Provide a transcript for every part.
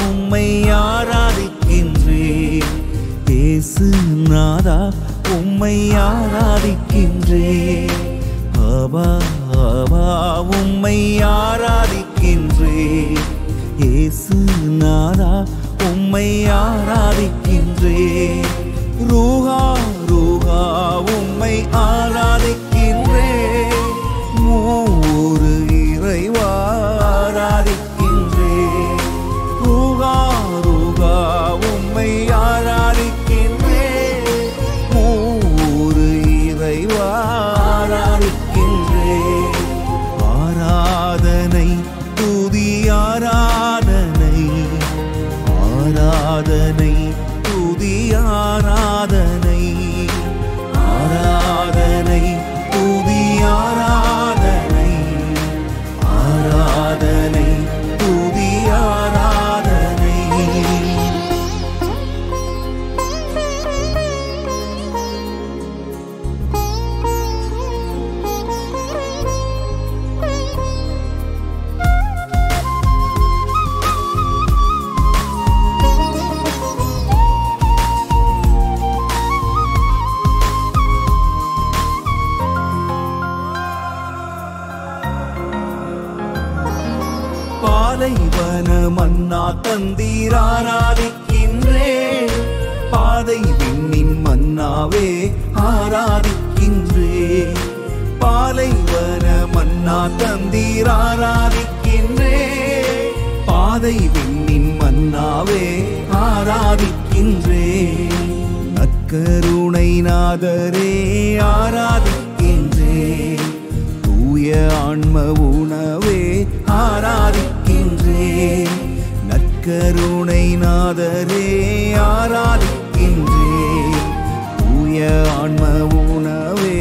உம்மை ஆராதிக்கின்றேன் இயேசு நாதா உம்மை ஆராதிக்கின்றேன் உம்மை ஆராதிக்கின்றேன் இயேசு நாதா உம்மை ஆராதிக்கின்றேன் ரூஹா ரூஹா உம்மை ஆராதிக்கின்றேன் மூறு இறைவா ஆராதிக்கின்றேன் ரூஹா ரூஹா உம்மை ஆராதிக்கின்றேன் மூறு இறைவா ஆராதிக்கின்றேன் ஆராதனை துதி ஆராதனை ஆராதனை துதி ஆராதனை ஆராதனை துதி ஆராதனை ஆராதனை துதி ஆராதனை பாலைவன மன்னா தந்தீர் ஆராதிக்கின்றேன் பாதை விண்ணின் மன்னாவே ஆராதிக்கின்றேன் பாலைவன மன்னா தந்தீர் ஆராதிக்கின்றேன் பாதை விண்ணின் மன்னாவே ஆராதிக்கின்றேன் நற்கருணை நாதரே ஆராதிக்கின்றேன் தூய ஆன்ம உணவே ஆராதிக்கின்றேன் நற்கருணை நாதரே ஆராதிக்கின்றேன் தூய ஆன்ம உணவே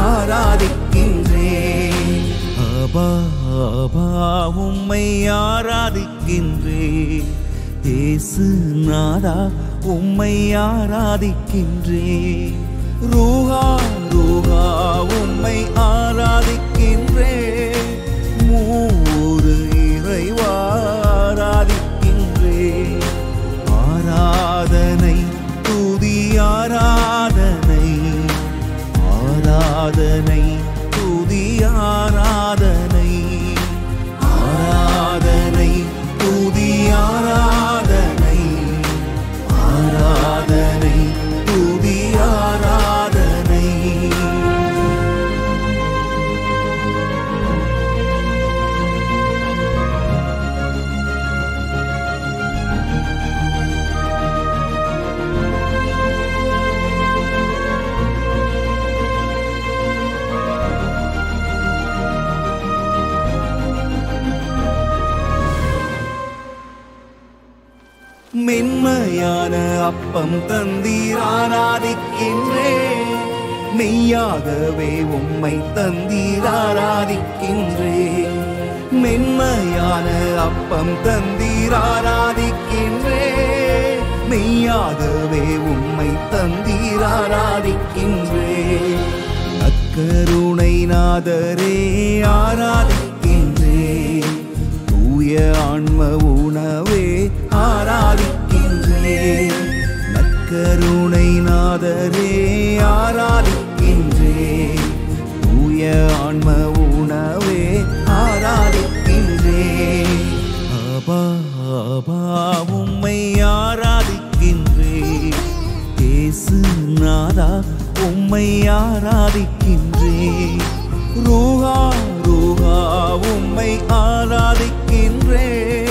ஆராதிக்கின்றேன் அபா அபா உம்மை ஆராதிக்கின்றேன் இயேசு நாதா உம்மை ஆராதிக்கின்றேன் ரூஹா ரூஹா உம்மை ஆராதிக்கின்றேன் மூறு இறைவா ஆராதிக்கின்றேன் ஆராதனை துதி ஆராதனை ஆராதனை துதி ஆராதனை ஆராதனை துதி ஆராதனை ஆராதனை துதி ஆராதனை மென்மையான அப்பம் தந்தீர் ஆராதிக்கின்றேன் மெய்யாகவே உம்மை தந்தீர் ஆராதிக்கின்றேன் மென்மையான அப்பம் தந்தீர் ஆராதிக்கின்றேன் மெய்யாகவே உம்மை தந்தீர் ஆராதிக்கின்றேன் நற்கருணை நாதரே ஆராதிக்கின்றேன் தூய ஆன்ம உணவே ஆராதிக்கின்றேன் நற்கருணை நாதரே ஆராதிக்கின்றேன் தூய ஆன்ம உணவே ஆராதிக்கின்றேன் அபா அபா உம்மை ஆராதிக்கின்றேன் இயேசு நாதா உம்மை ஆராதிக்கின்றேன் ரூஹா ரூஹா உம்மை ஆராதிக்கின்றேன்